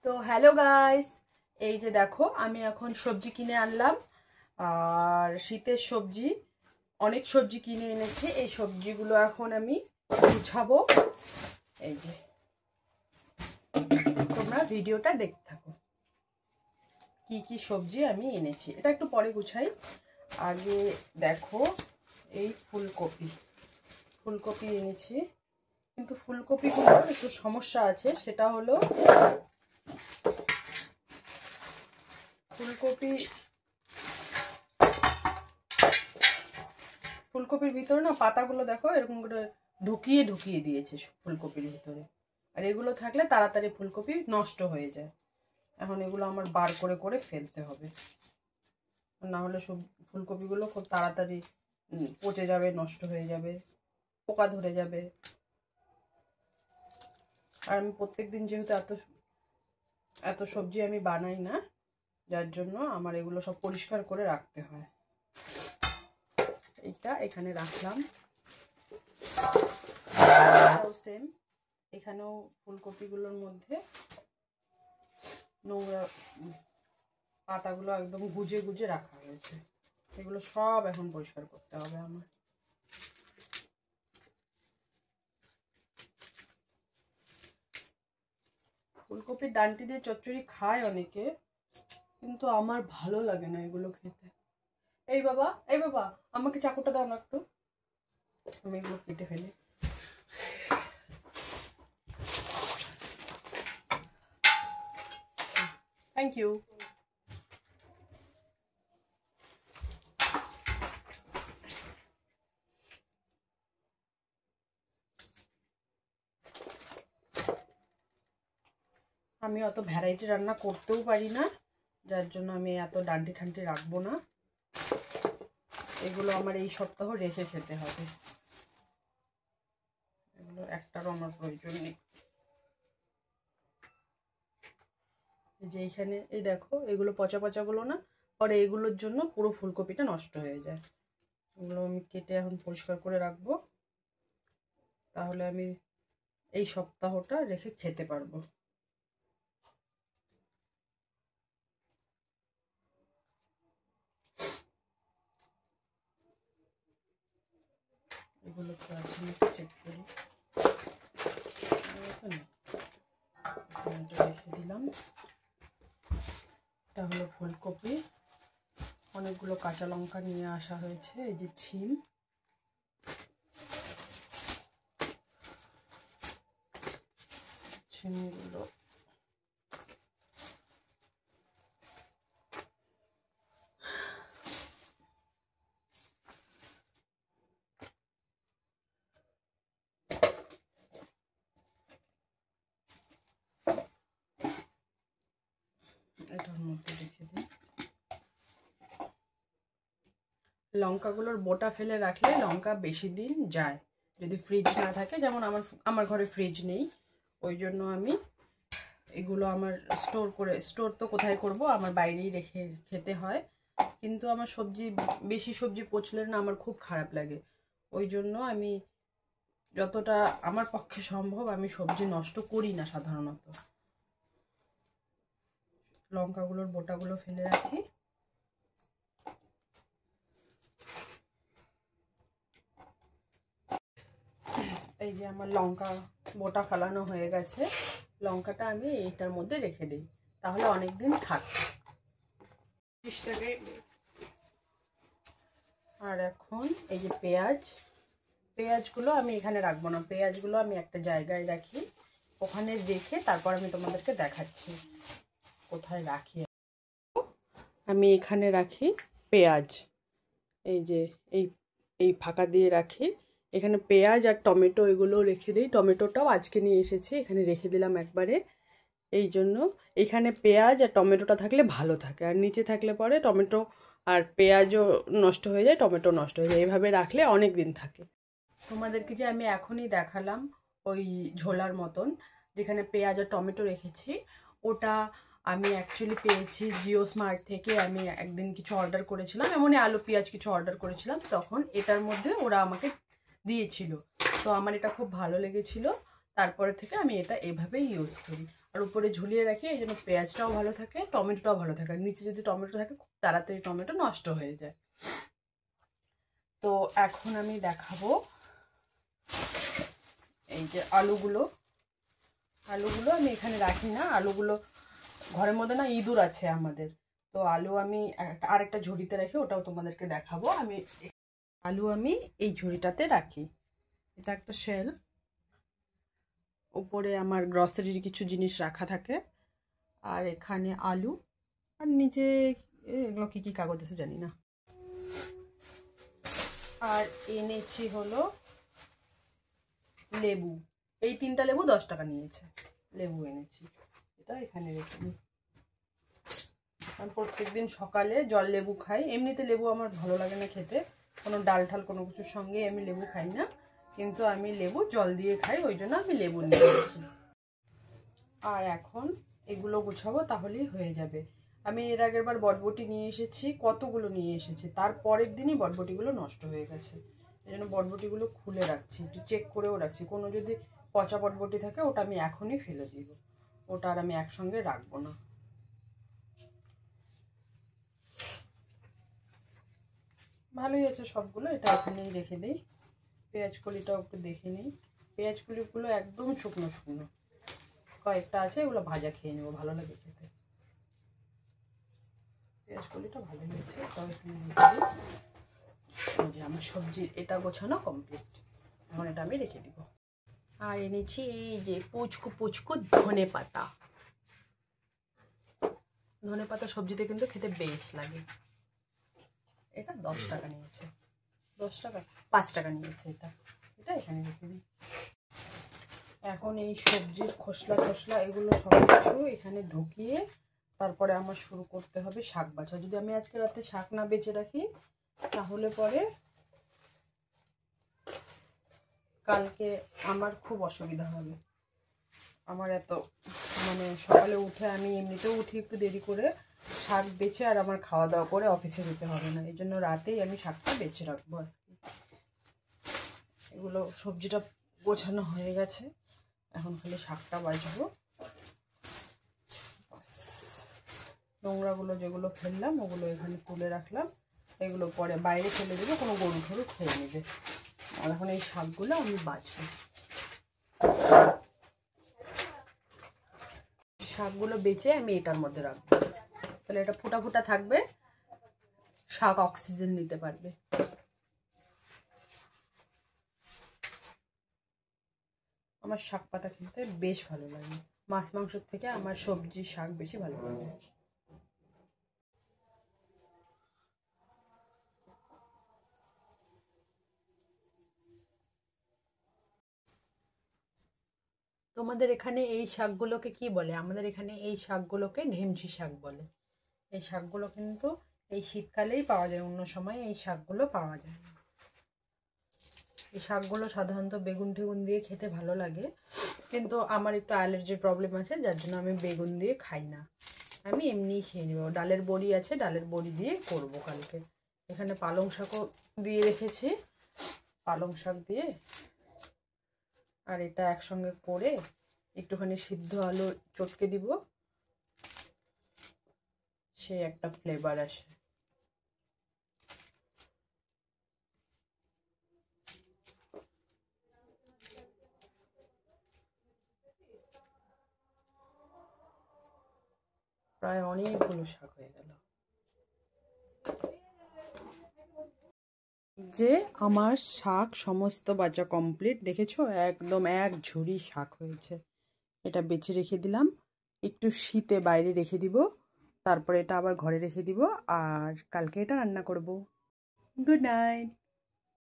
তো hello guys, এই যে দেখো আমি এখন সবজি কিনে আনলাম। আর শীতের সবজি, অনেক সবজি কিনে এনেছি। এই সবজিগুলো এখন আমি গুছাবো। এই যে তোমরা ভিডিওটা দেখতে থাকো, কি কি সবজি আমি এনেছি। এটা একটু পরে গুছাই, আগে দেখো এই ফুলকপি এনেছি। কিন্তু ফুলকপিগুলোর একটু সমস্যা আছে, সেটা হলো ফুলকপির ভিতরে না পাতাগুলো দেখো এরকম করে ঢুকিয়ে দিয়েছে ফুলকপির ভিতরে। আর এগুলো থাকলে তাড়াতাড়ি ফুলকপি নষ্ট হয়ে যায়। এখন এগুলো আমার বার করে করে ফেলতে হবে, না হলে সব ফুলকপিগুলো খুব তাড়াতাড়ি পচে যাবে, নষ্ট হয়ে যাবে, পোকা ধরে যাবে। আর আমি প্রত্যেকদিন যেহেতু এত সবজি আমি বানাই না, যার জন্য আমার এগুলো সব পরিষ্কার করে রাখতে হয়। এইটা এখানে রাখলাম, সেম এখানেও ফুলকপিগুলোর মধ্যে নোংরা পাতাগুলো একদম গুজে গুজে রাখা হয়েছে। এগুলো সব এখন পরিষ্কার করতে হবে আমার। ফুলকপির ডান্টি দিয়ে চচ্চড়ি খায় অনেকে, কিন্তু আমার ভালো লাগে না এগুলো খেতে। এই বাবা আমাকে চাকুটা দাও না একটু, আমি এগুলো কেটে ফেলি। Thank you. আমি অত ভ্যারাইটি রান্না করতেও পারি না, যার জন্য আমি এত ডান্টি ঠান্টি রাখবো না। এগুলো আমার এই সপ্তাহ রেখে খেতে হবে, এগুলো একটারও আমার প্রয়োজন নেই। এই যে এইখানে এই দেখো এগুলো পচা পচাগুলো না, পরে এগুলোর জন্য পুরো ফুলকপিটা নষ্ট হয়ে যায়। এগুলো আমি কেটে এখন পরিষ্কার করে রাখবো, তাহলে আমি এই সপ্তাহটা রেখে খেতে পারবো। এগুলো তো আছে, চেক করি। রেখে দিলাম। এটা হলো ফুলকপি, অনেকগুলো কাঁচা লঙ্কা নিয়ে আসা হয়েছে। এই যে ছিমগুলো এটার মধ্যে রেখে দিই। লঙ্কাগুলোর বোটা ফেলে রাখলে লঙ্কা বেশি দিন যায়, যদি ফ্রিজ না থাকে। যেমন আমার ঘরে ফ্রিজ নেই, ওই জন্য আমি এগুলো আমার স্টোর তো কোথায় করব, আমার বাইরেই রেখে খেতে হয়। কিন্তু আমার বেশি সবজি পচলে না আমার খুব খারাপ লাগে। ওই জন্য আমি যতটা আমার পক্ষে সম্ভব আমি সবজি নষ্ট করি না সাধারণত। লঙ্কাগুলোর বোটাগুলো ফেলে রাখি। এই যে আমার লঙ্কা বোটা ফেলানো হয়ে গেছে, লঙ্কাটা আমি এইটার মধ্যে রেখে দিই, তাহলে অনেক দিন থাকবে। আর এখন এই যে পেঁয়াজগুলো আমি এখানে রাখবো না, পেঁয়াজগুলো আমি একটা জায়গায় রাখি, ওখানে রেখে তারপর আমি তোমাদেরকে দেখাচ্ছি কোথায় রাখি। আমি এখানে রাখি পেঁয়াজ, এই যে এই ফাঁকা দিয়ে রাখি। এখানে পেঁয়াজ আর টমেটো এগুলো রেখে দিই। টমেটোটাও আজকে নিয়ে এসেছি, এখানে রেখে দিলাম একবারে। এই জন্য এখানে পেঁয়াজ আর টমেটোটা থাকলে ভালো থাকে, আর নিচে থাকলে পরে টমেটো আর পেঁয়াজও নষ্ট হয়ে যায়, টমেটো নষ্ট হয়ে যায়। এইভাবে রাখলে অনেক দিন থাকে। তোমাদেরকে যে আমি এখনই দেখালাম ওই ঝোলার মতন যেখানে পেঁয়াজ আর টমেটো রেখেছি, ওটা আমি অ্যাকচুয়ালি পেয়েছি জিও স্মার্ট থেকে। আমি একদিন কিছু অর্ডার করেছিলাম, এমনই আলু পেঁয়াজ কিছু অর্ডার করেছিলাম, তখন এটার মধ্যে ওরা আমাকে দিয়েছিল। তো আমার এটা খুব ভালো লেগেছিল, তারপরে থেকে আমি এটা এভাবেই ইউজ করি। আর উপরে ঝুলিয়ে রাখি, এই জন্য পেঁয়াজটাও ভালো থাকে, টমেটোটাও ভালো থাকে। নিচে যদি টমেটো থাকে খুব তাড়াতাড়ি টমেটো নষ্ট হয়ে যায়। তো এখন আমি দেখাবো এই যে আলুগুলো আমি এখানে রাখি না, আলুগুলো ঘরের মধ্যে না ইঁদুর আছে আমাদের, তো আলু আমি আরেকটা ঝুড়িতে রাখি, ওটাও তোমাদেরকে দেখাবো। আলু আমি এই ঝুড়িটাতে রাখি, এটা একটা শেলফ, উপরে আমার গ্রসারির কিছু জিনিস রাখা থাকে, আর এখানে আলু, আর নিচে এগুলো কি কি কাগজ আছে জানি না। আর এনেছি হলো লেবু, এই 3টা লেবু 10 টাকা নিয়েছে, লেবু এনেছি, এটা এখানে রেখে দিই। আমি প্রত্যেকদিন সকালে জল লেবু খাই, এমনিতে লেবু আমার ভালো লাগে না খেতে, কোনো ডাল ঠাল কোনো কিছুর সঙ্গে আমি লেবু খাই না, কিন্তু আমি লেবু জল দিয়ে খাই, ওই জন্য আমি লেবু নিয়ে আসি। আর এখন এগুলো গোছাবো, তাহলেই হয়ে যাবে। আমি এর আগের বার বটবটি নিয়ে এসেছি, কতগুলো নিয়ে এসেছি, তারপরের দিনই বটবটিগুলো নষ্ট হয়ে গেছে, এই জন্য বটবটিগুলো খুলে রাখছি, একটু চেক করেও রাখছি, কোনো যদি পচা বটবটি থাকে ওটা আমি এখনই ফেলে দিব, ওটা আর আমি একসঙ্গে রাখবো না। ভালোই আছে সবগুলো, এটা এখানেই রেখে দিই। পেঁয়াজ কলিটাও একটু দেখে নিই, পেঁয়াজ কলিগুলো একদম শুকনো শুকনো, কয়েকটা আছে, এগুলো ভাজা খেয়ে নেবো, ভালো লাগে খেতে। পেঁয়াজ কলিটা ভালো হয়েছে, এটাও এখানে রেখে দিই। এই যে আমার সবজির এটা গোছানো কমপ্লিট, এখন এটা আমি রেখে দিব। আর এনেছি এই যে পুচকু পুচকু ধনে পাতা, ধনে পাতা সবজিতে কিন্তু খেতে বেশ লাগে। এটা 10 টাকা নিয়েছে, 10 টাকা 5 টাকা নিয়েছে, এটা এটা এখানে রেখে দিই। এখন এই সবজির খোসলা এগুলো সব কিছু এখানে ঢুকিয়ে তারপরে আমার শুরু করতে হবে শাক বাছা। যদি আমি আজকে রাতে শাক না বেছে রাখি তাহলে পরে কালকে আমার খুব অসুবিধা হবে। আমার এত মানে সকালে উঠে আমি এমনিতেও উঠি একটু দেরি করে, শাক বেছে আর আমার খাওয়া দাওয়া করে অফিসে যেতে হবে না, এই জন্য রাতেই আমি শাকটা বেছে রাখবো আজকে। এগুলো সবজিটা গোছানো হয়ে গেছে, এখন খালি শাকটা বাছবো। নোংরাগুলো যেগুলো ফেললাম ওগুলো এখানে তুলে রাখলাম, এগুলো পরে বাইরে ফেলে দেবো, কোনো গরু ঠরু খেয়ে নেবে। আর এখন এই শাকগুলো আমি বাছবো, শাকগুলো বেছে আমি এটার মধ্যে রাখবো, তাহলে এটা ফুটা ফুটা থাকবে, শাক অক্সিজেন নিতে পারবে। আমার শাক পাতা খেতে বেশ ভালো লাগে, মাছ মাংসের থেকে আমার সবজি শাক বেশি ভালো লাগে। তোমাদের এখানে এই শাকগুলোকে কি বলে? আমাদের এখানে এই শাকগুলোকে ঢেমচি শাক বলে। এই শাকগুলো কিন্তু এই শীতকালেই পাওয়া যায়, অন্য সময় এই শাকগুলো পাওয়া যায় না। এই শাকগুলো সাধারণত বেগুন টেগুন দিয়ে খেতে ভালো লাগে, কিন্তু আমার একটু অ্যালার্জির প্রবলেম আছে, যার জন্য আমি বেগুন দিয়ে খাই না, আমি এমনিই খেয়ে নেব। ডালের বড়ি আছে, ডালের বড়ি দিয়ে করব কালকে। এখানে পালং শাকও দিয়ে রেখেছি, পালং শাক দিয়ে আর এটা একসঙ্গে করে একটুখানি সিদ্ধ আলু চটকে দিব, সে একটা ফ্লেভার আসে। প্রায় অনেকগুলো শাক হয়ে গেল। যে আমার শাক সমস্ত বাছা কমপ্লিট, দেখেছো একদম এক ঝুড়ি শাক হয়েছে। এটা বেছে রেখে দিলাম, একটু শীতে বাইরে রেখে দিব, তারপরে এটা আবার ঘরে রেখে দিব, আর কালকে এটা রান্না করব। Good night.